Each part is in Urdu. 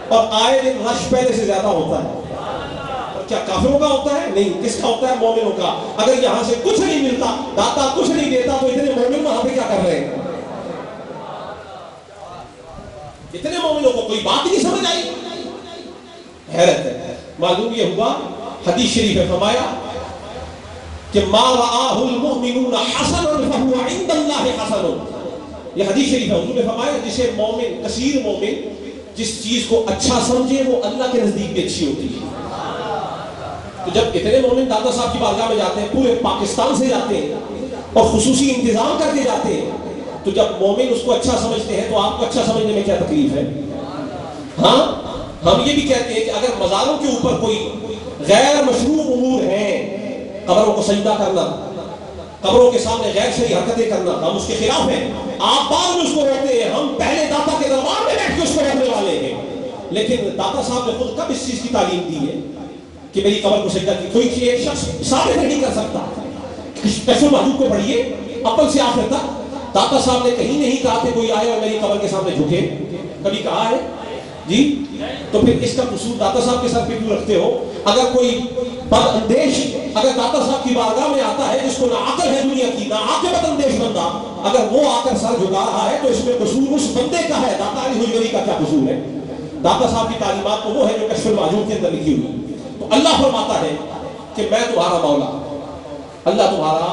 اور آئے دن رش پہلے سے زیادہ ہوتا ہے. اور کیا کافروں کا ہوتا ہے؟ نہیں. کس کا ہوتا ہے؟ مومنوں کا. اگر یہاں سے کچھ نہیں ملتا، داتا کچھ نہیں دیتا، تو اتنے مومن وہاں پہ کیا کر رہے ہیں؟ اتنے مومنوں کو کوئی بات نہیں سمجھ آئی. حیرت ہے. معلوم یہ ہوا، حدیث شریف ہے فرمایا کہ ما رآہ المؤمنون حسنا فهو عند اللہ حسن. یہ حدیث شریف ہے. حضور نے فرمایا جسے مومن، کثیر مومن جس چیز کو اچھا سمجھے وہ اللہ کے نزدیک بھی اچھی ہوتی ہے. تو جب اتنے مومن داتا صاحب کی بارگاہ میں جاتے ہیں، پورے پاکستان سے جاتے ہیں اور خصوصی انتظام کر کے جاتے ہیں، تو جب مومن اس کو اچھا سمجھتے ہیں تو آپ کو اچھا سمجھنے میں کیا تکلیف ہے؟ ہاں، ہم یہ بھی کہتے ہیں کہ اگر مزاروں کے اوپر کوئی غیر مشروع امور ہیں، قبروں کو سجدہ کرنا، قبروں کے سامنے غیر شرعی حرکتیں کرنا، ہم اس کے خلاف ہیں. آپ بعد میں اس کو روکتے ہیں. ہم پہلے داتا کے دربار میں بیٹھ کے اس کو روکنے والے ہیں. لیکن داتا صاحب نے خود کب اس چیز کی تعلیم دی ہے کہ میری قبر کو سجدہ کی؟ کوئی ایک شخص ثابت نہیں کر سکتا. کیسے محدود کو پڑھیے اول سے آخر تک. داتا صاحب نے کہیں نہیں کہا کہ کوئی آئے اور میری قبر کے سامنے جھکے. کبھی کہا ہے جی؟ تو پھر اس کا قصور داتا صاحب کے سر پہ کیوں رکھتے ہو؟ اگر کوئی بد اندیش اگر داتا صاحب کی بارگاہ میں آتا ہے، جس کو نہ عقل ہے دنیا کی، نہ عاقبت اندیش بندہ، اگر وہ آ کر سر جھکا رہا ہے تو اس میں قصور اس بندے کا ہے. داتا علی حجویری کا کیا قصور ہے؟ داتا صاحب کی تعلیمات تو وہ ہے جو کشف المحجوب کے اندر لکھی ہوئی. تو اللہ فرماتا ہے کہ میں تمہارا مولا، اللہ تمہارا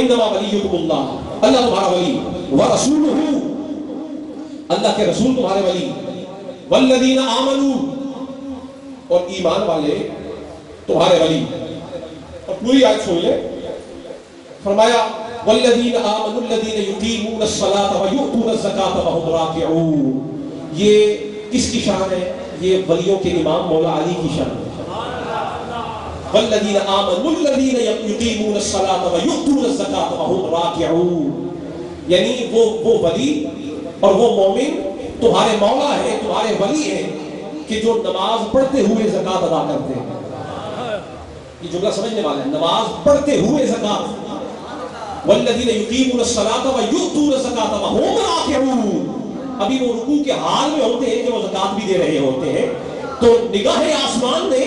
انما ولیکم اللہ، اللہ تمہارا ولی، ورسولہ، اللہ کے رسول تمہارے ولی، والذین آمنوا، اور ایمان والے تمہارے ولی. اور پوری آیت سن لیں. فرمایا والذین آمنوا الذین یقیمون الصلاۃ ویؤتون الزکاۃ وہم راکعون. یہ کس کی شان ہے؟ یہ ولیوں کے امام مولا علی کی شان ہے. والذین آمنوا الذین یقیمون الصلاۃ ویؤتون الزکاۃ وہم راکعون. یعنی وہ ولی اور وہ مومن تمہارے مولا ہے، تمہارے ولی ہے کہ جو نماز پڑھتے ہوئے زکات ادا کرتے ہیں. یہ جملہ سمجھنے والا ہے. نماز پڑھتے ہوئے زکات. والذین یقیمون الصلاۃ ویؤتون الزکاۃ وہم راکعون. ابھی وہ رکوع کے حال میں ہوتے ہیں کہ وہ زکات بھی دے رہے ہوتے ہیں. تو نگاہ آسمان نے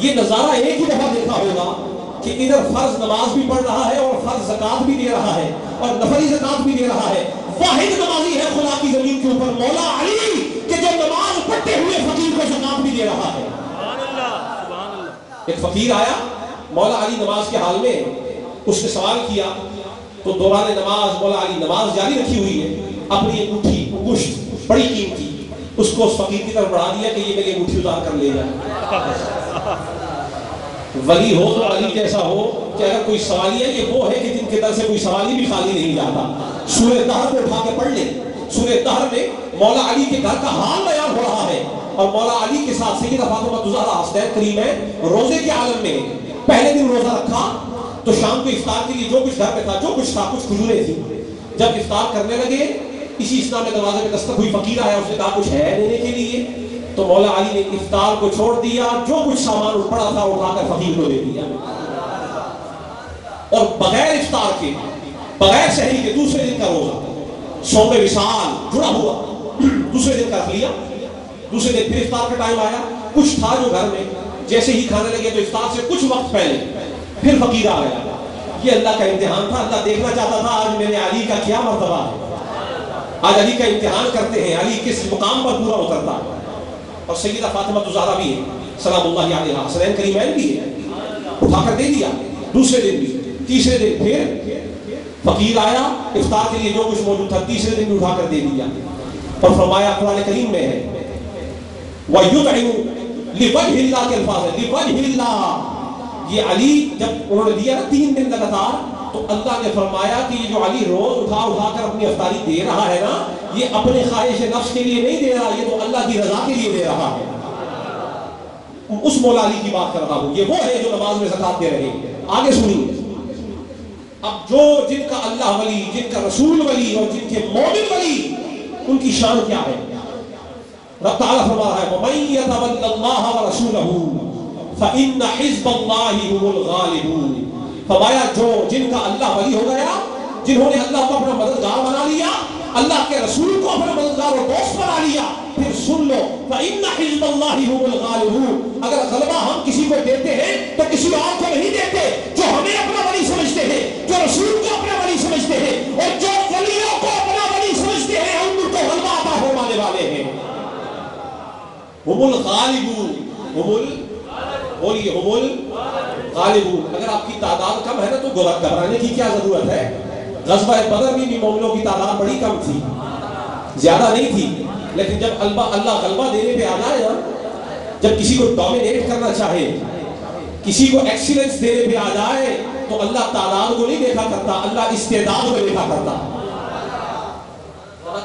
یہ نظارہ ایک ہی دفعہ دیکھا ہوگا کہ ادھر فرض نماز بھی پڑھ رہا ہے اور فرض زکات بھی دے رہا ہے اور نفلی زکات بھی دے رہا ہے. واحد نمازی ہے خدا کی زمین کے اوپر مولا علی کہ جو نماز پڑھتے ہوئے فقیر کو زکات بھی دے رہا ہے. ایک فقیر آیا مولا علی نماز کے حال میں، اس نے سوال کیا تو دوران نماز مولا علی نماز جاری رکھی ہوئی ہے، اپنی انگوٹھی انگشت بڑی قیمتی اس کو اس فقیر کی طرف بڑھا دیا کہ یہ میری انگوٹھی اتار کر لے جائے. ولی ہو تو علی جیسا ہو کہ اگر کوئی سوالیہ یہ وہ ہے کہ جن کے در سے کوئی سوالی بھی خالی نہیں جاتا. سورہ دہر کو اٹھا کے پڑھ لیں. سورہ دہر میں مولا علی کے گھر کا حال بیان ہو رہا ہے اور مولا علی کے ساتھ سیدہ فاطمہ زہرا حسنین کریم ہے روزے کے عالم میں. پہلے دن روزہ رکھا تو شام کو افطار کے لیے جو کچھ گھر میں تھا، جو کچھ تھا، کچھ کھجوریں تھی. جب افطار کرنے لگے اسی اسلام میں دروازے پہ دستک ہوئی، فقیر آیا، اس نے کہا کچھ ہے دینے کے لیے؟ تو مولا علی نے افطار کو چھوڑ دیا، جو کچھ سامان پڑا تھا اٹھا کر فقیر کو دے دیا. اور بغیر افطار کے، بغیر سحری کے دوسرے دن کا روزہ صوم وصال جڑا ہوا دوسرے دن کا رکھ لیا. دوسرے دن پھر افطار کا ٹائم آیا، کچھ تھا جو گھر میں، جیسے ہی کھانے لگے تو افطار سے کچھ وقت پہلے پھر فقیر آ گیا. یہ اللہ کا امتحان تھا. اللہ دیکھنا چاہتا تھا آج میرے علی کا کیا مرتبہ ہے. آج علی کا امتحان کرتے ہیں، علی کس مقام پر پورا اترتا ہے. اور سیدہ فاطمہ زہرا بھی ہے سلام اللہ علیہ، حسنین کریمین بھی ہے، اٹھا کر دے دیا. دوسرے دن بھی، تیسرے دن پھر فقیر آیا افطار کے لیے، جو کچھ موجود تھا تیسرے دن بھی اٹھا کر دے دیا. اور فرمایا قرآن کریم میں ہے وَيُطْعِمُ لِوَجْهِ اللَّهِ کے الفاظ ہے، لِوَجْهِ اللَّهِ. یہ علی جب انہوں نے دیا نا 3 دن لگاتار، تو اللہ نے فرمایا کہ یہ جو علی روز اٹھا کر اپنی افطاری دے رہا ہے نا، یہ اپنے خواہش نفس کے لیے نہیں دے رہا، یہ تو اللہ کی رضا کے لیے دے رہا ہے. اس مولا علی کی بات کر رہا ہوں. یہ وہ ہے جو نماز میں زکات دے رہے ہیں. آگے سنیے. اب جو جن کا اللہ ولی، جن کا رسول ولی اور جن کے مومن ولی، ان کی شان کیا ہے؟ رب تعالیٰ فرما رہا ہے وَمَن يَتَوَلَّ اللَّهَ وَرَسُولَهُ فَإِنَّ حِزْبَ اللَّهِ هُمُ الْغَالِبُونَ. فرمایا جو جن کا اللہ ولی ہو گیا، جنہوں نے اللہ کو اپنا مددگار بنا لیا، اللہ کے رسول کو اپنا مددگار اور دوست بنا لیا، پھر سن سن لو فإن حزب اللہ هم الغالبون، اگر غلبہ ہم کسی کو دیتے ہیں تو کسی اور کو نہیں دیتے، جو ہمیں اپنا ولی سمجھتے ہیں، جو رسول کو اپنا ولی سمجھتے ہیں، اور جو ولیوں کو اپنا ولی سمجھتے ہیں ہم ان کو غلبہ عطا فرمانے والے ہیں۔ هم الغالبون، بولیے هم الغالبون۔ اگر آپ کی تعداد کم ہے نا تو گھبرانے کی کیا ضرورت ہے؟ غزوہ بدر میں بھی مومنوں کی تعداد بڑی کم تھی، زیادہ نہیں تھی، لیکن جب اللہ غلبہ دینے پہ آ جائے نا، جب کسی کو ڈومینیٹ کرنا چاہے، کسی کو ایکسیلنس دینے پہ آ جائے تو اللہ تعداد کو نہیں دیکھا کرتا، اللہ استعداد کو دیکھا کرتا۔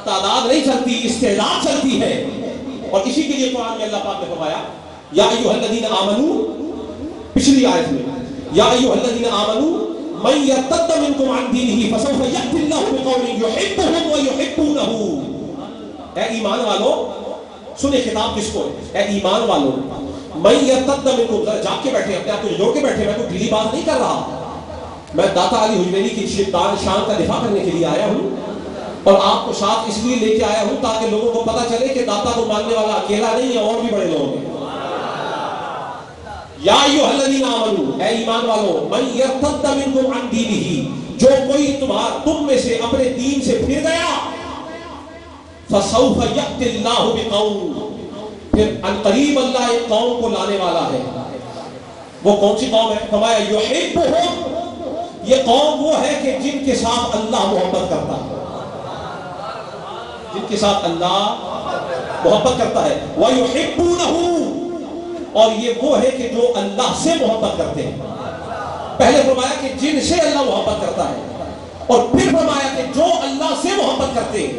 تعداد نہیں چلتی، استعداد چلتی ہے۔ اور اسی کے لیے قرآن میں اللہ پاک نے فرمایا یا ایھا الذین آمنوا، پچھلی آیت میں یا ایھا الذین آمنوا من یرتد منکم عن دینہ فسوف یأتی اللہ بقوم یحبهم ویحبونہ۔ اے ایمان والو سنیں خطاب کس کو ہے؟ اے ایمان والو من یرتد منکم، ذرا جاگ کے بیٹھے، اپنے آپ کو جوڑ کے بیٹھے، میں کوئی ڈھیلی بات نہیں کر رہا، میں داتا علی حجویری کی شان کا دفاع کرنے کے لیے آیا ہوں، اور آپ کو ساتھ اس لیے لے کے آیا ہوں تاکہ لوگوں کو پتا چلے کہ داتا کو ماننے والا اکیلا نہیں ہے، اور بھی بڑے لوگ ہیں۔ یا ایھا الذین آمنوا، اے ایمان والو من یرتد منکم عن دینہ، جو کوئی تم میں سے اپنے دین سے پھر گیا، فسوف یأتی اللہ بقوم، پھر عنقریب اللہ ایک قوم کو لانے والا ہے۔ وہ کون سی قوم ہے؟ فرمایا یحبهم، یہ قوم وہ ہے کہ جن کے ساتھ اللہ محبت کرتا ہے، جن کے ساتھ اللہ محبت کرتا ہے، وَيُحِبُّونَهُ، اور یہ وہ ہے کہ جو اللہ سے محبت کرتے ہیں۔ پہلے فرمایا کہ جن سے اللہ محبت کرتا ہے، اور پھر فرمایا کہ جو اللہ سے محبت کرتے ہیں۔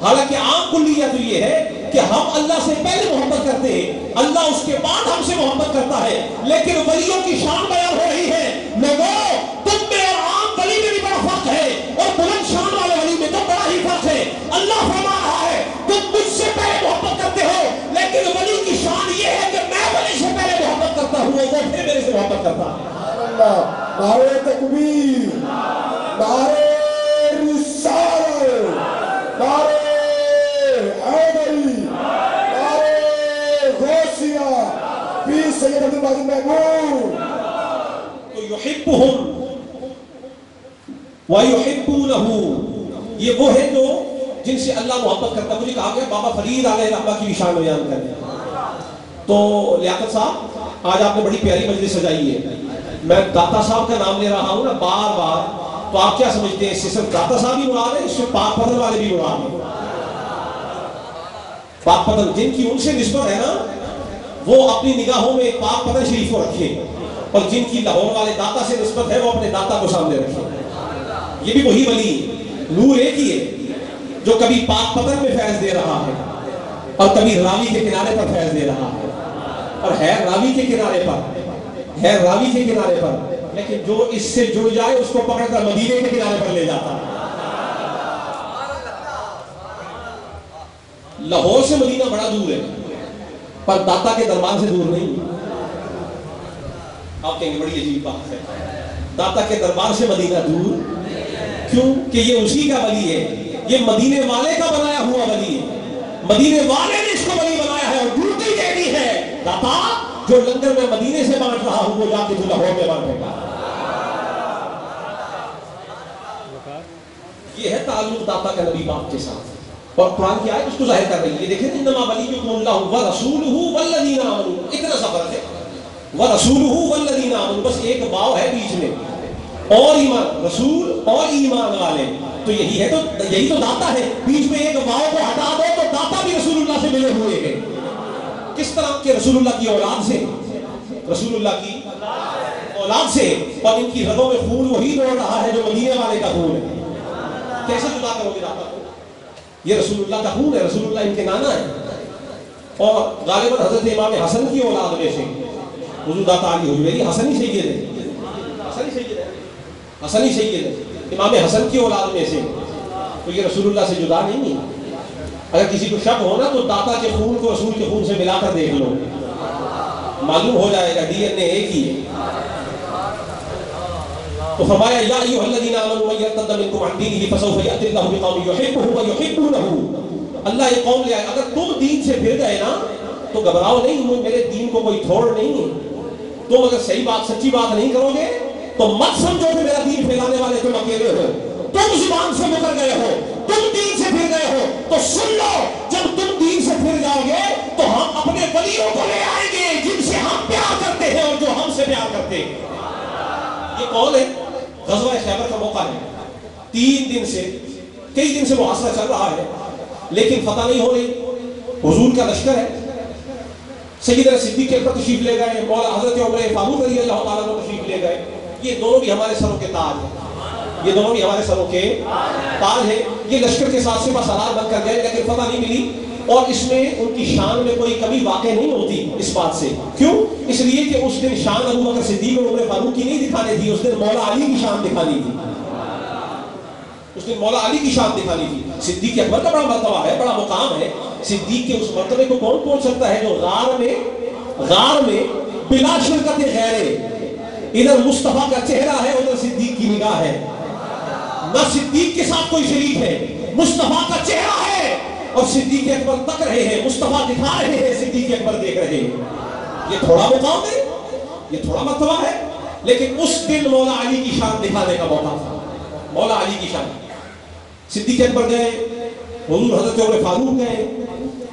حالانکہ عام کلیہ تو یہ ہے کہ ہم اللہ سے پہلے محبت کرتے ہیں، اللہ اس کے بعد ہم سے محبت کرتا ہے، لیکن ولیوں کی شان بیان ہو رہی ہے۔ لوگوں تم میں اور عام ولی میں بھی بڑا فرق ہے، اور بلند شان والے ولی میں تو بڑا ہی فرق ہے۔ اللہ فرما رہا ہے تم مجھ سے پہلے محبت کرتے ہو، لیکن ولی کی شان یہ ہے کہ میں ولی سے پہلے محبت کرتا ہوں، وہ پھر میرے سے محبت کرتا ہے۔ نعرہ تکبیر، نعرہ رسالت، نعرہ حیدری، نعرہ غوثیہ، پیر سید عبد الباقی محمود۔ تو یحبهم وَيُحِبُّونَهُ، یہ وہ ہے جو جن سے اللہ محبت کرتا ہے۔ مجھے کہا گیا بابا فرید علیہ رحمہ کی بھی شان بیان کریں، تو لیاقت صاحب آج آپ نے بڑی پیاری مجلس سجائی ہے، میں داتا صاحب کا نام لے رہا ہوں نا بار بار، تو آپ کیا سمجھتے ہیں اس سے صرف داتا صاحب ہی مراد ہے؟ اس سے پاک پتن والے بھی مراد ہیں؟ پاک پتن جن کی ان سے نسبت ہے نا، وہ اپنی نگاہوں میں پاک پتن شریف کو رکھے، اور جن کی لاہور والے داتا سے نسبت ہے وہ اپنے داتا کو سامنے رکھے۔ یہ بھی وہی ولی ہے، نور ایک ہی ہے، جو کبھی پاک پتن میں فیض دے رہا ہے اور کبھی راوی کے کنارے پر فیض دے رہا ہے، اور ہے راوی کے کنارے پر، ہے راوی کے کنارے پر، لیکن جو اس سے جڑ جائے اس کو پکڑ کر مدینے کے کنارے پر لے جاتا ہے۔ لاہور سے مدینہ بڑا دور ہے، پر داتا کے دربار سے دور نہیں۔ آپ کہیں گے بڑی عجیب بات ہے، داتا کے دربار سے مدینہ دور کیوں؟ کہ یہ اسی کا ولی ہے، یہ مدینے والے کا بنایا ہوا ولی ہے، مدینے والے نے اس کو ولی بنایا ہے، اور ڈیوٹی دینی ہے داتا جو لندن میں مدینے سے بانٹ رہا ہوں وہ جا کے لاہور میں بانٹے گا۔ یہ ہے تعلق داتا کا نبی پاک کے ساتھ، اور قرآن کی آیت اس کو ظاہر کر رہی ہے۔ دیکھیں انما ولیکم اللہ ورسولہ والذین آمنوا، اتنا سا فرق ہے، ورسولہ والذین آمنوا، بس ایک واو ہے بیچ میں، اور ایمان، رسول اور ایمان والے، تو یہی ہے، تو یہی تو داتا ہے۔ بیچ میں ایک واو کو ہٹا دو تو داتا بھی رسول اللہ سے ملے ہوئے ہیں۔ کس طرح کے؟ رسول اللہ کی اولاد سے، رسول اللہ کی اولاد سے، اور ان کی رگوں میں خون وہی دوڑ رہا ہے جو مدینے والے کا خون ہے۔ کیسے جدا کرو گے داتا کو؟ یہ رسول اللہ کا خون ہے، رسول اللہ ان کے نانا ہے، اور غالباً حضرت امام حسن کی اولاد میں سے حضور داتا علی حجویری حسنی سید ہے، حسنی سید ہے، حسنی سید ہے، امام حسن کی اولاد میں سے، تو یہ رسول اللہ سے جدا نہیں ہے۔ اگر کسی کو شک ہو نا تو داتا کے خون کو رسول کے خون سے ملا کر دیکھ لو، معلوم ہو جائے گا ڈی این اے ایک ہی ہے۔ تو فرمایا یا ایھا الذین آمنوا من یرتد منکم عن دینہ فسوف یأتی اللہ بقوم یحبهم ویحبونہ اللہ یہ قوم لے آئے. اگر تم دین سے پھر گئے نا تو گھبراؤ نہیں, میرے دین کو کوئی تھوڑ نہیں ہے. تم اگر صحیح بات سچی بات نہیں کرو گے تو مت سمجھو کہ میرا دین پھیلانے والے تم اکیلے ہو. تم زبان سے مکر گئے ہو, تم دین سے پھر گئے ہو, تو سن لو, جب تم دین سے پھر جاؤ گے تو ہم اپنے ولیوں کو لے آئیں گے جن سے ہم پیار کرتے ہیں اور جو ہم سے پیار کرتے ہیں. یہ قول ہے. غزوہ خیبر کا موقع ہے, 3 دن سے کئی دن سے محاصرہ چل رہا ہے لیکن فتح نہیں ہو رہی. حضور کا لشکر ہے, سیدنا صدیق اکبر تشریف لے گئے, مولا حضرت عمر فاروق رضی اللہ تعالیٰ عنہ تشریف لے گئے. یہ دونوں بھی ہمارے سروں کے تاج ہیں, یہ دونوں بھی ہمارے سروں کے تاج ہیں. یہ لشکر کے ساتھ سپہ سالار بن کر گئے لیکن فتح نہیں ملی, اور اس میں ان کی شان میں کوئی کمی واقع نہیں ہوتی اس بات سے. کیوں؟ اس لیے کہ اس دن شان ابو بکر صدیق اور عمر فاروق کی نہیں دکھانی تھی, اس دن مولا علی کی شان دکھانی تھی. اس دن مولا علی کی شان دکھانی تھی. صدیق اکبر کا بڑا مرتبہ ہے, بڑا مقام ہے. صدیق کے اس مرتبے کو کون پہنچ سکتا ہے جو غار میں بلا شرکت غیرے, ادھر مصطفیٰ کا چہرہ ہے, ادھر صدیق کی نگاہ ہے. نہ صدیق کے ساتھ کوئی شریک ہے, مصطفیٰ کا چہرہ ہے اور صدیق اکبر تک رہے ہیں, مصطفیٰ دکھا رہے ہیں, صدیق اکبر دیکھ رہے ہیں. یہ تھوڑا مقام ہے, یہ تھوڑا مرتبہ ہے, لیکن اس دن مولا علی کی شان دکھانے کا موقع تھا. مولا علی کی شان. صدیق اکبر گئے, حضور حضرت عمر فاروق گئے,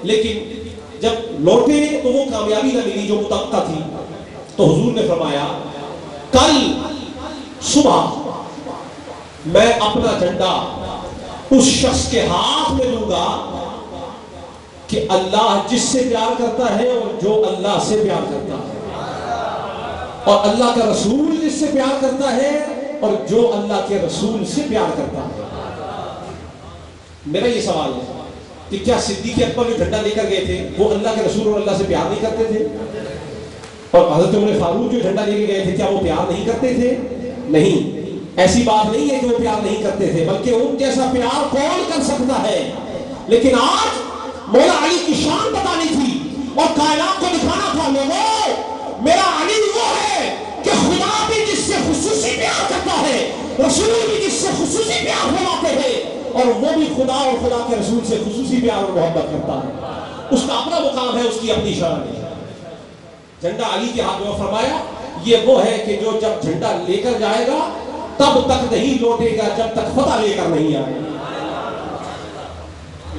لیکن جب لوٹے تو وہ کامیابی نہ ملی جو متوقع تھی. تو حضور نے فرمایا کل صبح میں اپنا جھنڈا اس شخص کے ہاتھ میں دوں گا کہ اللہ جس سے پیار کرتا ہے اور جو اللہ سے پیار کرتا ہے, اور اللہ کا رسول جس سے پیار کرتا ہے اور جو اللہ کے رسول سے پیار کرتا ہے. میرا یہ سوال ہے کہ کیا صدیق اکبر جو جھنڈا لے کر گئے تھے وہ اللہ کے رسول اور اللہ سے پیار نہیں کرتے تھے؟ اور حضرت عمر فاروق جو جھنڈا لے کے گئے تھے کیا وہ پیار نہیں کرتے تھے؟ نہیں, ایسی بات نہیں ہے کہ وہ پیار نہیں کرتے تھے, بلکہ ان جیسا پیار کون کر سکتا ہے. لیکن آج مولا علی کی شان بتانی تھی اور کائنات کو دکھانا تھا, لوگوں میرا علی وہ ہے کہ خدا بھی جس سے خصوصی پیار کرتا ہے, رسول بھی جس سے خصوصی پیار فرماتے ہیں, اور وہ بھی خدا اور خدا کے رسول سے خصوصی پیار اور محبت کرتا ہے. اس کا اپنا مقام ہے, اس کی اپنی شان ہے. جھنڈا علی کے ہاتھ میں, فرمایا یہ وہ ہے کہ جو جب جھنڈا لے کر جائے گا تب تک نہیں لوٹے گا جب تک فتح لے کر نہیں آئے.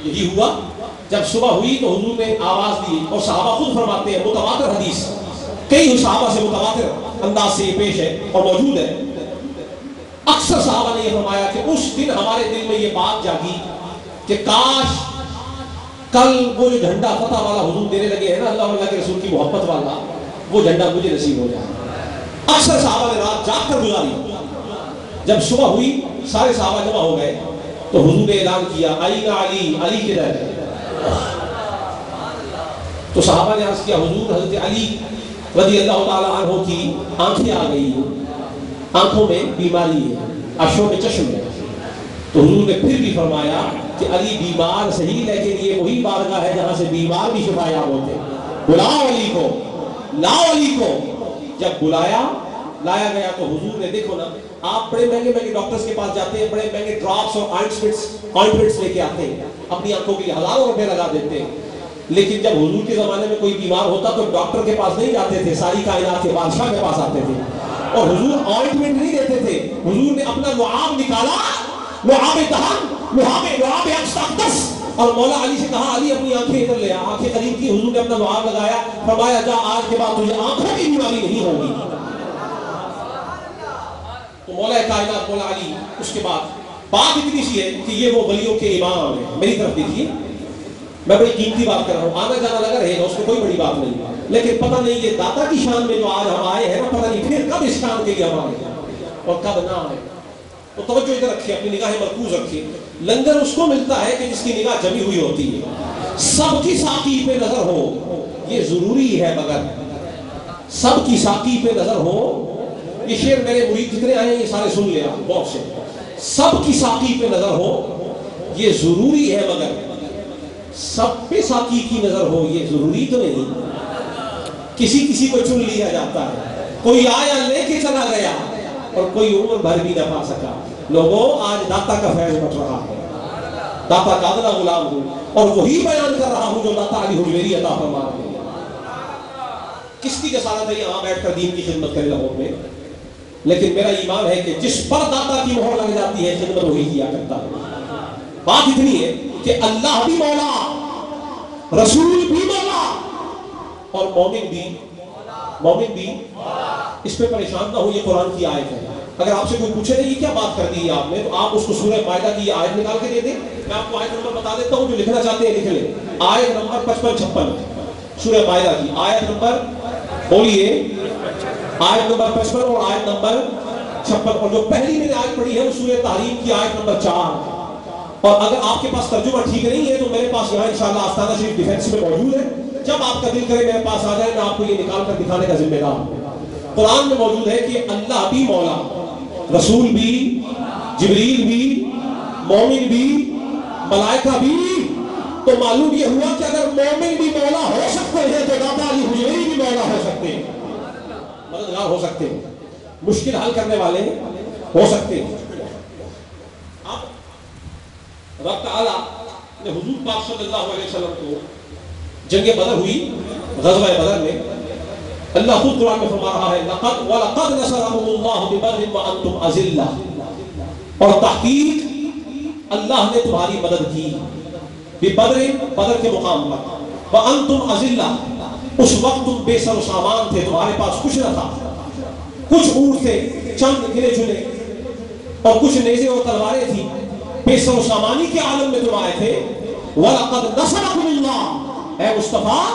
یہی ہوا. جب صبح ہوئی تو حضور نے آواز دی, اور صحابہ خود فرماتے ہیں, متواتر حدیث کئی صحابہ سے متواتر انداز سے یہ پیش ہے اور موجود ہے. اکثر صحابہ نے یہ فرمایا کہ اس دن ہمارے دل میں یہ بات جاگی کہ کاش کل وہ جو جھنڈا فتح والا حضور دینے لگے ہیں نا, اللہ اور اللہ کے رسول کی محبت والا, وہ جھنڈا مجھے نصیب ہو جائے. اکثر صحابہ نے رات جاگ کر گزاری. جب صبح ہوئی سارے صحابہ جمع ہو گئے تو حضور نے اعلان کیا آئینا علی, علی کدھر ہے؟ تو صحابہ نے عرض کیا حضور حضرت علی رضی اللہ تعالیٰ عنہ کی آنکھیں آ گئی, آنکھوں میں بیماری ہے, اشوں میں چشم ہے. تو حضور نے پھر بھی فرمایا کہ علی بیمار صحیح لیکن یہ وہی بارگاہ ہے جہاں سے بیمار بھی شفا یاب ہوتے. بلاؤ علی کو, لاؤ علی کو. جب لایا گیا تو حضور نے, دیکھو نا آپ بڑے مہنگے مہنگے ڈاکٹرز کے پاس جاتے ہیں, بڑے مہنگے ڈراپس اور آئنٹمنٹس لے کے آتے ہیں, اپنی آنکھوں کے لیے ہزاروں روپے لگا دیتے ہیں. لیکن جب حضور کے زمانے میں کوئی بیمار ہوتا تو ڈاکٹر کے پاس نہیں جاتے تھے, ساری کائنات کے بادشاہ کے پاس آتے تھے, اور حضور آئنٹمنٹ نہیں دیتے تھے. حضور نے اپنا لعاب نکالا, لعاب دہن, لعاب اقدس, اور مولا علی سے کہا علی اپنی آنکھیں ادھر لے آ. آنکھیں قریب کی, حضور نے اپنا لعاب لگایا, فرمایا جا آج کے بعد تجھے آنکھوں کی بیماری نہیں ہوگی. تو مولا کائنات مولا علی, اس کے بعد بات اتنی سی ہے کہ یہ وہ ولیوں کے امام ہیں. میری طرف دیکھیے, میں بڑی قیمتی بات کر رہا ہوں, آنا جانا لگا رہے گا, اس میں کوئی بڑی بات نہیں, لیکن پتہ نہیں یہ داتا کی شان میں جو آج ہم آئے ہیں نا, پتہ نہیں پھر کب اس شان کے لیے ہم آئے اور کب نہ آئے. تو توجہ ادھر رکھیے, اپنی نگاہیں مرکوز رکھیے. لنگر اس کو ملتا ہے کہ جس کی نگاہ جمی ہوئی ہوتی ہے. سب کی ساقی پہ نظر ہو یہ ضروری ہے, مگر سب کی ساقی پہ نظر ہو, یہ شعر میرے مرید جتنے آئے ہیں یہ سارے سن لیا غور سے. سب کی ساقی پہ نظر ہو یہ ضروری ہے, مگر سب پہ ساقی کی نظر ہو یہ ضروری تو نہیں. کسی کو چن لیا جاتا ہے, کوئی آیا لے کے چلا گیا اور کوئی عمر بھر بھی نہ پا سکا. لوگوں آج داتا کا فیض بٹ رہا ہے, داتا قادرہ غلام ہوں اور وہی بیان کر رہا ہوں جو اللہ تعالی حجویری عطا فرما رہے ہیں۔ کس کی جسارت ہے یہاں بیٹھ کر دین کی خدمت کرے لاہور میں؟ لیکن میرا ایمان ہے کہ جس پر داتا کی مہر لگ جاتی ہے خدمت وہی کیا کرتا ہے۔ بات اتنی ہے کہ اللہ بھی مولا، رسول بھی مولا، اور مومن بھی اس پہ پریشان نہ ہو، یہ قرآن کی آیت ہے۔ اگر آپ سے کوئی پوچھے نہیں یہ کیا بات کر دی ہے آپ نے، تو آپ اس کو سورہ مائدہ کی آیت نکال کے دے دیں۔ میں آپ کو آیت نمبر بتا دیتا ہوں، جو لکھنا چاہتے ہیں لکھ لیں۔ آیت نمبر 55-56 سورہ مائدہ کی آیت نمبر، بولیے، آیت نمبر 55 اور آیت نمبر 56، اور جو پہلی میں نے آیت پڑھی ہے وہ سورہ تحریم کی آیت نمبر 4۔ اور اگر آپ کے پاس ترجمہ ٹھیک نہیں ہے تو میرے پاس یہاں انشاءاللہ آستانہ شریف ڈیفینس میں موجود ہے، جب آپ کا دل کرے میرے پاس آ جائے، میں آپ کو یہ نکال کر دکھانے کا ذمہ دار ہوں۔ قرآن میں موجود ہے کہ اللہ بھی مولا، رسول بھی، جبریل بھی، مومن بھی، ملائکہ بھی۔ تو معلوم یہ ہوا کہ اگر مومن بھی مولا ہو سکتے ہیں تو داتا علی حجویری بھی مولا ہو سکتے ہیں، مددگار ہو سکتے ہیں، مشکل حل کرنے والے ہو سکتے ہیں۔ اب رب تعالیٰ نے حضور پاک صلی اللہ علیہ وسلم کو جنگ بدر ہوئی، غزوہ بدر میں اللہ خود قرآن میں فرما رہا ہے وَلَقَدْ نَصَرَكُمُ اللَّهُ بِبَدْرٍ وَأَنْتُمْ أَذِلَّةٌ، اور تحقیق اللہ نے تمہاری مدد کی، بِبَدْرٍ، بدر کے مقام پر، وَأَنْتُمْ أَذِلَّةٌ، اس وقت تم بے سر و سامان تھے، تمہارے پاس کچھ نہ تھا، کچھ اونٹ تھے، چند گنے چنے، اور کچھ نیزے اور تلواریں تھیں، بے سر و سامانی کے عالم میں تم آئے تھے۔ وَلَقَدْ نَصَرَكُمُ اللَّهُ، اے مصطفیٰ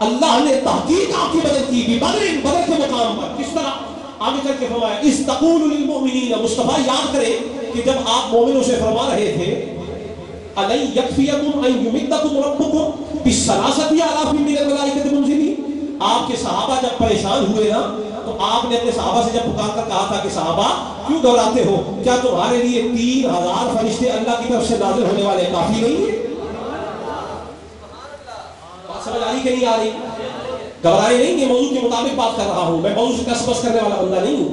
اللہ نے تحقیق آپ کی مدد کی، بدر کے مقام پر۔ کس طرح؟ آگے چل کے فرمایا اِذْ تَقُولُ لِلْمُؤْمِنِينَ، مصطفیٰ یاد کرے کہ جب آپ مومنوں سے فرما رہے تھے أَلَنْ يَكْفِيَكُمْ أَنْ يُمِدَّكُمْ رَبُّكُمْ بِالثَّلَاثَةِ آلَافٍ مِّنَ الْمَلَائِكَةِ مُنْزِلِينَ، آپ کے صحابہ جب پریشان ہوئے نا تو آپ نے اپنے صحابہ سے جب پکار کر کہا تھا کہ صحابہ کیوں گھبراتے ہو، کیا تمہارے لیے 3000 فرشتے اللہ کی طرف سے نازل ہونے والے کافی نہیں ہیں؟ سمجھ آ رہی کہ نہیں آ رہی؟ گھبرائے نہیں، یہ موضوع کے مطابق بات کر رہا ہوں، میں موضوع سے کس بس کرنے والا بندہ نہیں ہوں،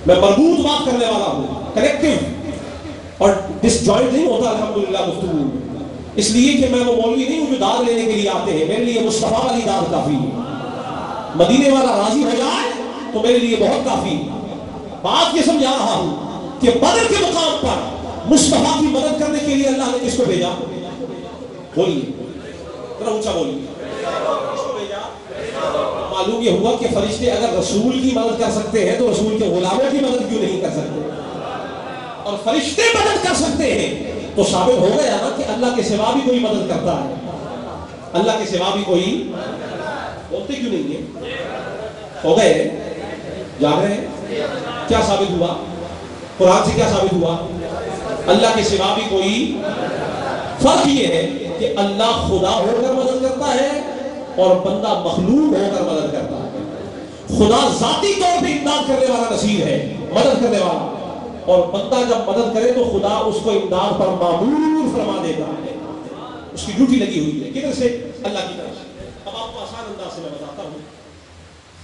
میں مربوط بات کرنے والا ہوں، کنیکٹیو اور ڈس جوائنٹ نہیں ہوتا الحمدللہ گفتگو میں، اس لیے کہ میں وہ مولوی نہیں ہوں جو داد لینے کے لیے آتے ہیں، میرے لیے مصطفیٰ والی داد کافی ہے، مدینے والا راضی ہو جائے تو میرے لیے بہت کافی ہے۔ بات یہ سمجھا رہا ہوں کہ بدر کے مقام پر مصطفیٰ کی مدد کرنے کے لیے اللہ نے کس کو بھیجا؟ بولیے ذرا اونچا بولیے، کس کو بھیجا؟ معلوم یہ ہوا کہ فرشتے اگر رسول کی مدد کر سکتے ہیں تو رسول کے غلاموں کی مدد کیوں نہیں کر سکتے؟ اور فرشتے مدد کر سکتے ہیں تو ثابت ہو گیا نا کہ اللہ کے سوا بھی کوئی مدد کرتا ہے، اللہ کے سوا بھی کوئی، بولتے کیوں نہیں ہے؟ ہو گئے جا رہے ہیں، کیا ثابت ہوا؟ قرآن سے کیا ثابت ہوا؟ اللہ کے سوا بھی کوئی۔ فرق یہ ہے کہ اللہ خدا ہو کر مدد کرتا ہے اور بندہ مخلوق ہو کر مدد کرتا ہے۔ خدا ذاتی طور پہ امداد کرنے والا نصیر ہے، مدد کرنے والا، اور بندہ جب مدد کرے تو خدا اس کو امداد پر معمور فرما دیتا ہے، اس کی ڈیوٹی لگی ہوئی ہے، کدھر سے؟ اللہ کی طرف سے۔ اب آپ کو آسان انداز سے میں بتاتا ہوں،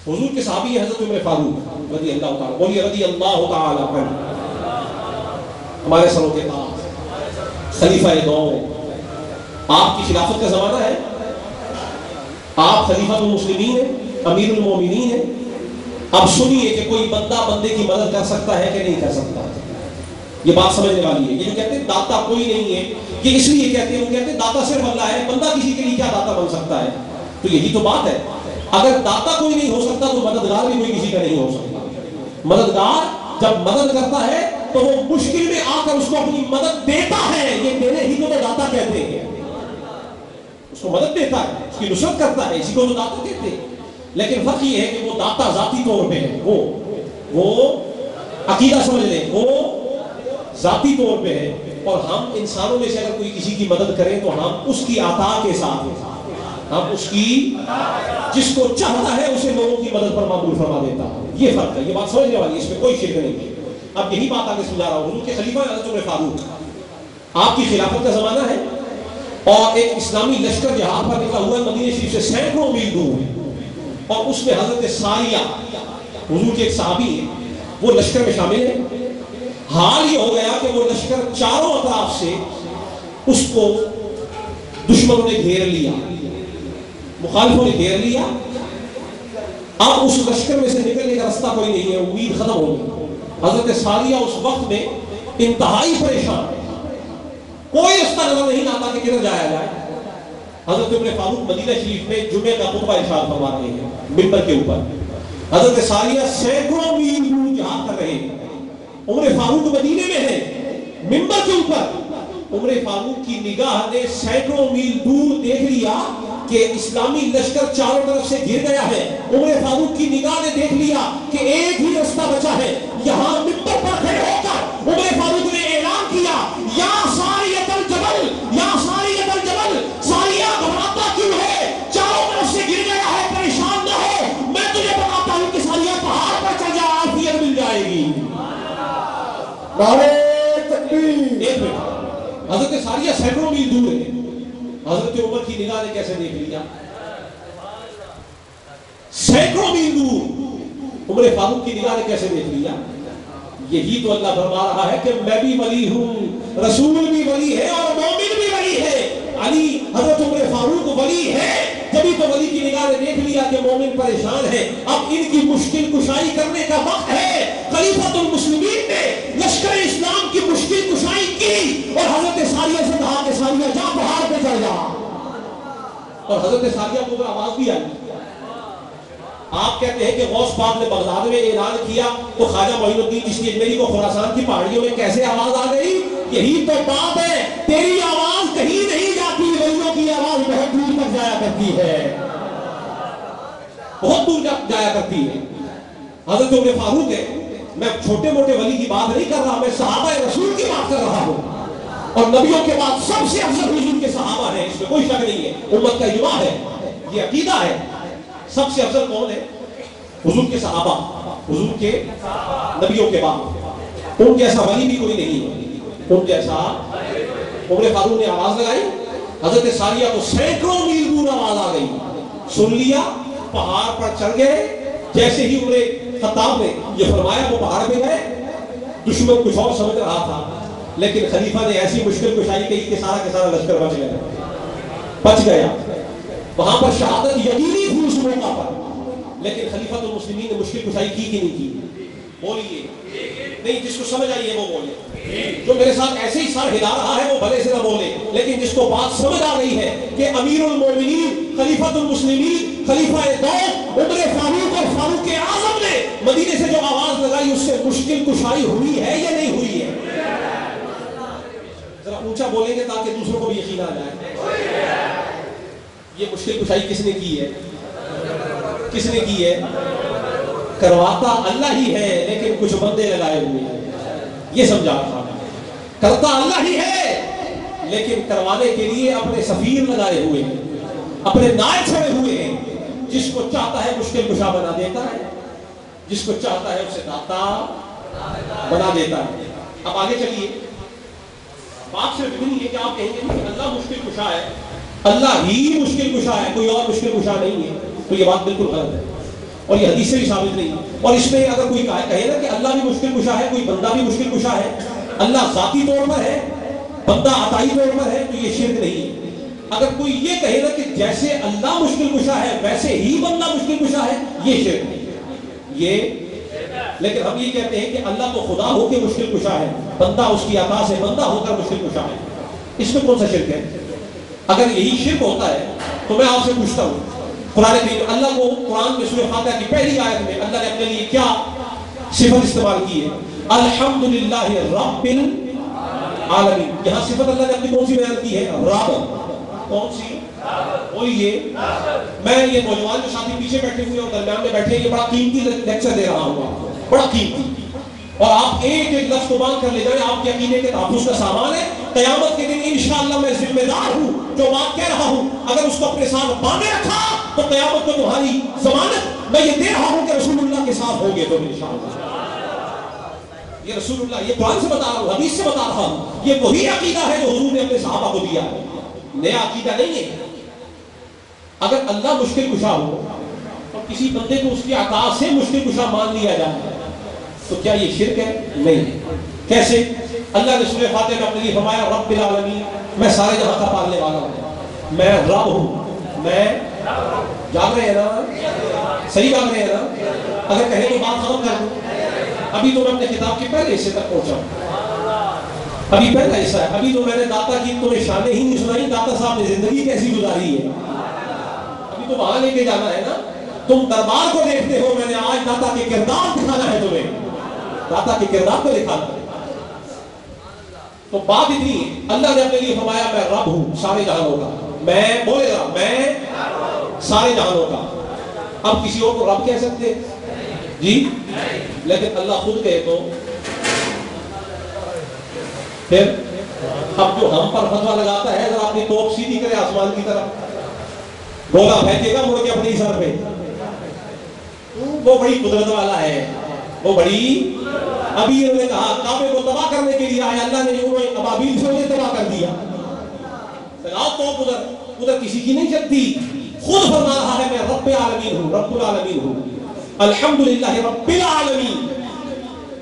حضور کے صحابی حضرت عمر فاروق رضی اللہ تعالیٰ، بولیے رضی اللہ تعالیٰ عنہ، ہمارے سروں کے تاج، خلیفہ دو، آپ کی خلافت کا زمانہ ہے، آپ خلیفہ المسلمین ہیں، امیر المومنین ہیں۔ اب سنیے کہ کوئی بندہ بندے کی مدد کر سکتا ہے کہ نہیں کر سکتا، یہ بات سمجھنے والی ہے۔ یہ جو کہتے ہیں داتا کوئی نہیں ہے، یہ اس لیے کہتے ہیں، وہ کہتے ہیں داتا صرف اللہ ہے، بندہ کسی کے لیے کیا داتا بن سکتا ہے؟ تو یہی تو بات ہے، اگر داتا کوئی نہیں ہو سکتا تو مددگار بھی کوئی کسی کا نہیں ہو سکتا۔ مددگار جب مدد کرتا ہے تو وہ مشکل میں آ کر اس کو اپنی مدد دیتا ہے، یہ دینے ہی کو تو داتا کہتے ہیں، اس کو مدد دیتا ہے، اس کی نصرت کرتا ہے، اسی کو تو داتا کہتے ہیں۔ لیکن فرق یہ ہے کہ وہ داتا ذاتی طور پہ ہے، وہ عقیدہ سمجھ لیں، وہ ذاتی طور پہ ہے، اور ہم انسانوں میں سے اگر کوئی کسی کی مدد کریں تو ہم اس کی عطا کے ساتھ، ہم اس کی جس کو چاہتا ہے اسے لوگوں کی مدد پر معمول فرما دیتا ہے، یہ فرق ہے، یہ بات سمجھنے والی ہے، اس میں کوئی شرک نہیں ہے۔ اب یہی بات آگے سمجھا رہا ہوں، حضور کے خلیفہ حضرت عمر فاروق، آپ کی خلافت کا زمانہ ہے اور ایک اسلامی لشکر جہاد پر نکلا ہوا ہے مدینہ شریف سے سینکڑوں میل دور ہے، اور اس میں حضرت ساریہ حضور کے ایک صحابی ہیں، وہ لشکر میں شامل ہیں۔ حال یہ ہو گیا کہ وہ لشکر چاروں اطراف سے اس کو دشمنوں نے گھیر لیا، مخالفوں نے گھیر لیا، اب اس لشکر میں سے نکلنے کا راستہ کوئی نہیں ہے، امید ختم ہو گئی۔ حضرت ساریہ اس وقت میں انتہائی پریشان، کوئی راستہ نظر نہیں آتا کہ کدھر جایا جائے۔ حضرت عمر فاروق مدینہ شریف میں جمعے کا خطبہ ارشاد فرما رہے ہیں منبر کے اوپر، حضرت ساریہ سینکڑوں میل دور جہاد کر رہے ہیں، عمر فاروق مدینے میں ہے منبر کے اوپر۔ عمر فاروق کی نگاہ نے سینکڑوں میل دور دیکھ لیا کہ اسلامی لشکر چاروں طرف سے گھر گیا ہے۔ عمر فاروق کی نگاہ نے دیکھ لیا کہ ایک ہی راستہ بچا ہے، یہاں منبر پر کھڑے ہو کر عمر فاروق نے اعلان کیا، یا ساریۃ الجبل، یا ساریۃ الجبل، ساریہ گھبراتا کیوں ہے؟ چاروں طرف سے گر گیا ہے، پریشان نہ ہو، میں تجھے بتاتا ہوں کہ ساریہ پہاڑ پر چڑھ جا، عافیت مل جائے گی۔ نعرہ تکبیر۔ ایک منٹ، حضرت ساریہ سینکڑوں میل دور ہے، حضرت عمر کی نگاہ نے کیسے دیکھ لیا؟ سینکڑوں میل دور عمر فاروق کی نگاہ نے کیسے دیکھ لیا؟ یہی تو اللہ فرما رہا ہے کہ میں بھی ولی ہوں، رسول بھی ولی ہے اور مومن بھی ولی ہے۔ علی حضرت عمر فاروق ولی ہے، جبھی تو ولی کی نگاہ نے دیکھ لیا کہ مومن پریشان ہے، اب ان کی مشکل کشائی کرنے کا وقت ہے۔ خلیفۃ المسلمین نے لشکر اسلام کی مشکل کشائی کی اور حضرت ساریہ سے کہا کہ ساریہ جا پہاڑ پہ چڑھ جا، اور حضرت ساریہ کو آواز بھی آئی۔ آپ کہتے ہیں کہ غوث پاک نے بغداد میں اعلان کیا تو خواجہ معین الدین چشتی اجمیری کو خراسان کی پہاڑیوں میں کیسے آواز آ گئی؟ یہی تو بات ہے، تیری آواز کہیں نہیں جاتی، ولیوں کی آواز بہت دور تک جایا کرتی ہے، بہت دور تک جایا کرتی ہے۔ حضرت عمر فاروق ہے، میں چھوٹے موٹے ولی کی بات نہیں کر رہا، میں صحابہ رسول کی بات کر رہا ہوں، اور نبیوں کے بعد سب سے افضل حضور کے صحابہ ہیں، اس میں کوئی شک نہیں ہے، امت کا اجماع ہے، یہ عقیدہ ہے۔ سب سے افضل کون ہے؟ حضور کے صحابہ، حضور کے نبیوں کے بعد، ان جیسا ولی بھی کوئی نہیں ہے، ان جیسا۔ عمر فاروق نے آواز لگائی، حضرت ساریہ کو سینکڑوں میل دور آواز آ گئی، سن لیا، پہاڑ پر چڑھ گئے۔ جیسے ہی عمر خطاب نے یہ فرمایا وہ پہاڑ پہ گئے، دشمن کچھ اور سمجھ رہا تھا، لیکن خلیفہ نے ایسی مشکل کشائی کی کہ سارا کے سارا لشکر بچ گیا۔ وہاں پر شہادت یقینی تھی اس موقع پر، لیکن خلیفۃ المسلمین نے مشکل کشائی کی کہ نہیں کی؟ بولیے نہیں، جس کو سمجھ آئی ہے وہ بولے، جو میرے ساتھ ایسے ہی سر ہلا رہا ہے وہ بھلے سے نہ بولے، لیکن جس کو بات سمجھ آ رہی ہے کہ امیر المومنین خلیفۃ المسلمین خلیفہ دو عمر فاروق اور فاروق اعظم نے مدینے سے جو آواز لگائی اس سے مشکل کشائی ہوئی ہے یا نہیں ہوئی ہے؟ ذرا اونچا بولیں گے تاکہ دوسروں کو بھی یقین آ جائے۔ یہ مشکل کشائی کس نے کی ہے؟ کس نے کی ہے؟ کرواتا اللہ ہی ہے لیکن کچھ بندے لگائے ہوئے ہیں، یہ سمجھا رہا۔ کرتا اللہ ہی ہے لیکن کروانے کے لیے اپنے سفیر لگائے ہوئے ہیں، اپنے نائب چھڑے ہوئے ہیں۔ جس کو چاہتا ہے مشکل کشا بنا دیتا ہے، جس کو چاہتا ہے اسے داتا بنا دیتا ہے۔ اب آگے چلیے، بات صرف اتنی ہے کہ آپ کہیں گے کہ اللہ مشکل کشا ہے، اللہ ہی مشکل کشا ہے، کوئی اور مشکل کشا نہیں ہے، تو یہ بات بالکل غلط ہے اور یہ حدیث سے بھی ثابت نہیں ہے۔ اور اس میں اگر کوئی کہے نا کہ اللہ بھی مشکل کشا ہے، کوئی بندہ بھی مشکل کشا ہے، اللہ ذاتی طور پر ہے، بندہ عطائی طور پر ہے، تو یہ شرک نہیں ہے۔ اگر کوئی یہ کہے نا کہ جیسے اللہ مشکل کشا ہے ویسے ہی بندہ مشکل کشا ہے، یہ شرک نہیں ہے، یہ۔ لیکن ہم یہ کہتے ہیں کہ اللہ تو خدا ہو کے مشکل کشا ہے، بندہ اس کی عطا سے بندہ ہو کر مشکل کشا ہے، اس میں کون سا شرک ہے؟ اگر یہی شرک ہوتا ہے تو میں آپ سے پوچھتا ہوں، قرآن کریم اللہ کو قرآن میں سورہ فاتحہ کی پہلی آیت میں اللہ نے اپنے لیے کیا صفت استعمال کی ہے؟ الحمدللہ رب العالمین۔ یہاں صفت اللہ نے اپنی کون سی بیان کی ہے؟ رب۔ کون سی؟ بولیے۔ میں یہ نوجوان جو ساتھی پیچھے بیٹھے ہوئے اور درمیان میں بیٹھے ہیں، یہ بڑا قیمتی لیکچر دے رہا ہوں آپ کو، بڑا قیمتی، اور آپ ایک ایک لفظ کو باندھ کر لے جائیں، آپ کے عقیدے کے تحفظ کا سامان ہے۔ قیامت کے دن انشاءاللہ میں ذمہ دار ہوں، جو بات کہہ رہا ہوں اگر اس کو اپنے ساتھ باندھے رکھا تو قیامت کو تمہاری ضمانت میں یہ دے رہا ہوں کہ رسول اللہ کے ساتھ ہوگے تو انشاءاللہ۔ یہ رسول اللہ، یہ قرآن سے بتا رہا ہوں، حدیث سے بتا رہا ہوں، یہ وہی عقیدہ ہے جو حضور نے اپنے صحابہ کو دیا ہے، نیا عقیدہ نہیں ہے۔ اگر اللہ مشکل کشا ہو اور کسی بندے کو اس کی عطا سے مشکل کشا مان لیا جائے تو کیا یہ شرک ہے؟ نہیں۔ کیسے؟ اللہ نے سورہ فاتحہ میں اپنے لیے فرمایا رب العالمین، میں سارے جہاں کا پالنے والا ہوں، میں رب ہوں، میں جاگ رہے ہیں نا، صحیح جاگ رہے ہیں نا؟ اگر کہیں تو بات ختم کر دوں، ابھی تو میں اپنے کتاب کے پہلے حصے تک پہنچا ہوں، ابھی پہلا حصہ ہے، ابھی تو میں نے داتا کی تمہیں شانیں ہی نہیں سنائی، داتا صاحب نے زندگی کیسی گزاری ہے، ابھی تو وہاں لے کے جانا ہے نا۔ تم دربار کو دیکھتے ہو، میں نے آج داتا کے کردار دکھانا ہے تمہیں، داتا کے کردار کو دکھانا ہے۔ تو بات اتنی ہے، اللہ نے اپنے لیے فرمایا میں رب ہوں سارے جہانوں کا، میں بولے گا میں سارے جہانوں کا۔ اب کسی اور کو رب کہہ سکتے جی؟ لیکن اللہ خود کہے تو پھر اب جو ہم پر فتویٰ لگاتا ہے اگر اپنی توپ سیدھی کرے آسمان کی طرف، گولا پھینکے گا مڑ کے اپنے ہی سر پہ، وہ بڑی قدرت والا ہے، وہ بڑی۔ ابھی انہوں نے کہا کعبے کو تباہ کرنے کے لیے آیا، اللہ نے انہیں ابابیل سے انہیں تباہ کر دیا، لگاؤ توپ ادھر کسی کی نہیں چلتی۔ خود فرما رہا ہے میں رب العالمین ہوں، رب العالمین ہوں، الحمدللہ رب العالمین،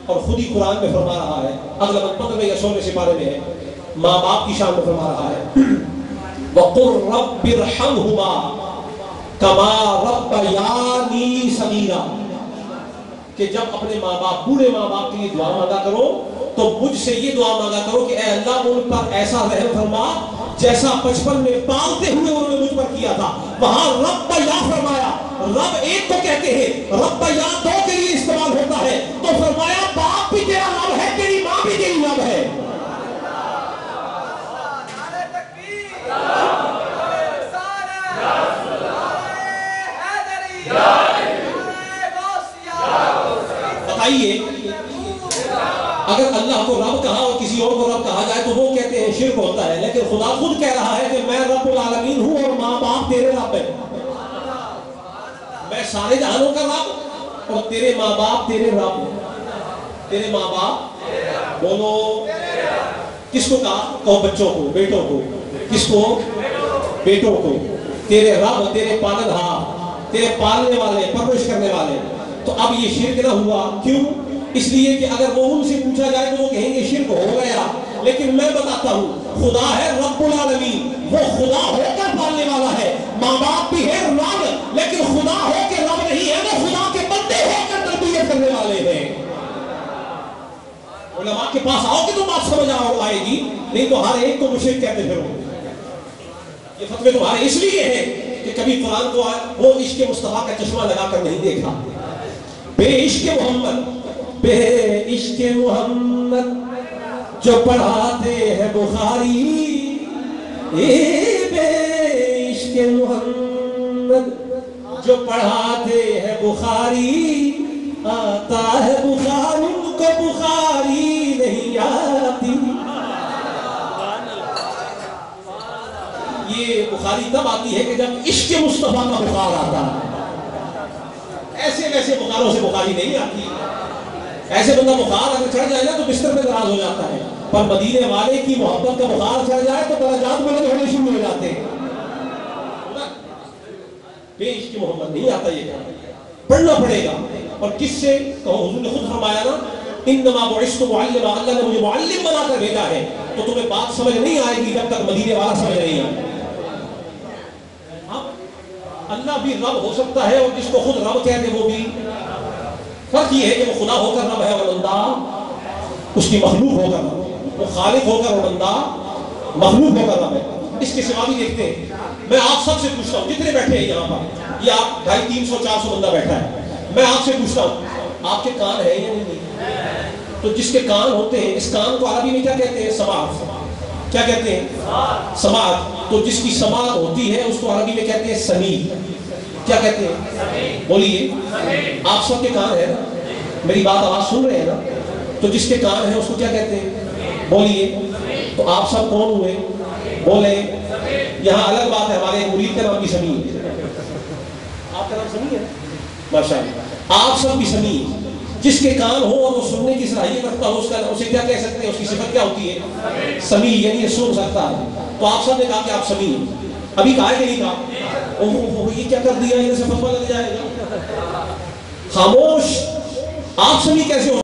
اور خود ہی قرآن میں فرما رہا ہے، اگلا 15 یا 16 سپارے میں ہے، ماں باپ کی شان میں فرما رہا ہے وَقُلْ رَبِّ ارْحَمْهُمَا كَمَا رَبَّيَانِي صَغِيرًا، کہ جب اپنے ماں باپ، بوڑھے ماں باپ کے لیے دعا مانگا کرو تو مجھ سے یہ دعا مانگا کرو کہ اے اللہ ان پر ایسا رحم فرما جیسا بچپن میں پالتے ہوئے انہوں نے مجھ پر کیا تھا۔ وہاں رب یا فرمایا، رب ایک کو کہتے ہیں، رب یا دو کے لیے استعمال ہوتا ہے، تو فرمایا باپ بھی تیرا رب ہے، تیری ماں بھی تیری رب ہے۔ بتائیے اگر اللہ کو رب کہا اور کسی اور کو رب کہا جائے تو وہ کہتے ہیں شرک ہوتا ہے، لیکن خدا خود کہہ رہا ہے کہ میں رب العالمین ہوں اور ماں باپ تیرے رب ہیں، میں سارے جہانوں کا رب اور تیرے ماں باپ تیرے رب ہیں۔ تیرے ماں باپ بولو کس کو کہا؟ کہو بچوں کو، بیٹوں کو، کس کو؟ بیٹوں کو، تیرے رب، تیرے پالنہار، تیرے پالنے والے، پرورش کرنے والے۔ تو اب یہ شرک نہ ہوا، کیوں؟ اس لیے کہ اگر وہ ان سے پوچھا جائے تو وہ کہیں گے شرک ہو گیا، لیکن میں بتاتا ہوں خدا ہے رب العالمین، وہ خدا ہو کر پالنے والا ہے، ماں باپ بھی ہے رب، لیکن خدا ہو کے رب نہیں ہے، وہ خدا کے بندے ہو کر تربیت کرنے والے ہیں۔ علماء کے پاس آؤ کہ تو بات سمجھ آئے گی، نہیں تو ہر ایک کو مشرک کہتے پھرو۔ یہ فتوے تمہارے اس لیے ہیں کہ کبھی قرآن کو وہ عشق مصطفیٰ کا چشمہ لگا کر نہیں دیکھا۔ بے عشق محمد، بے عشق محمد جو پڑھاتے ہیں بخاری، بے عشق محمد جو پڑھاتے ہیں بخاری، آتا ہے بخار ان کو بخاری نہیں آتی۔ یہ بخاری تب آتی ہے کہ جب عشق مصطفیٰ کا بخار آتا ہے، ایسے ویسے بخاروں سے بخاری نہیں آتی۔ ایسے بندہ بخار اگر چڑھ جائے نا تو بستر میں دراز ہو جاتا ہے، پر مدینے والے کی محبت کا بخار چڑھ جائے تو درجات بلند ہونے شروع ہو جاتے ہیں۔ بے عشق محمد نہیں آتا، یہ پڑھنا پڑے گا۔ اور کس سے؟ کہو حضور نے خود فرمایا نا انما بعثت معلما، اللہ نے مجھے معلم بنا کر بھیجا ہے۔ تو تمہیں بات سمجھ نہیں آئے گی جب تک مدینے والا سمجھ نہیں آئے۔ اللہ بھی رب ہو سکتا ہے اور جس کو خود رب کہتے وہ بھی، فرق یہ ہے کہ وہ خدا ہو کر رب ہے اور بندہ اس کی مخلوق ہو کر رب ہے، وہ خالق ہو کر اور بندہ مخلوق ہو کر رب ہے۔ اس کے سوا بھی دیکھتے ہیں، میں آپ سب سے پوچھتا ہوں جتنے بیٹھے ہیں یہاں پر، یہ آپ 250 300 400 بندہ بیٹھا ہے، میں آپ سے پوچھتا ہوں آپ کے کان ہیں یا نہیں؟ تو جس کے کان ہوتے ہیں، اس کان کو عربی میں کیا کہتے ہیں؟ سماعت۔ کیا کہتے ہیں؟ سماعت۔ تو جس کی سماعت ہوتی ہے اس کو عربی میں کہتے ہیں سمیع۔ کیا کہتے ہیں؟ بولیے، آپ سب کے کان ہیں نا، میری بات آواز سن رہے ہیں نا؟ تو جس کے کان ہیں اس کو کیا کہتے ہیں؟ بولیے۔ تو آپ سب کون ہوئے؟ بولے۔ یہاں الگ بات ہے، ہمارے مرید کا نام بھی سمیع ہے۔ آپ کا نام سمیع ہے؟ ماشاءاللہ، آپ سب بھی سمیع۔ جس کے کان ہو اور وہ سننے کی صلاحیت رکھتا ہو، اسے کیا کہہ سکتے ہیں؟ اس کی صفت کیا ہوتی ہے؟ سمیع، یعنی یہ سن سکتا ہے۔ تو آپ سب نے کہا کہ آپ سمیع ہیں، ابھی کہا ہے کہ نہیں کہا؟ یہ کیا کر دیا، یہ سے فتویٰ لگ جائے گا۔ خاموش، آپ سمیع کیسے ہو؟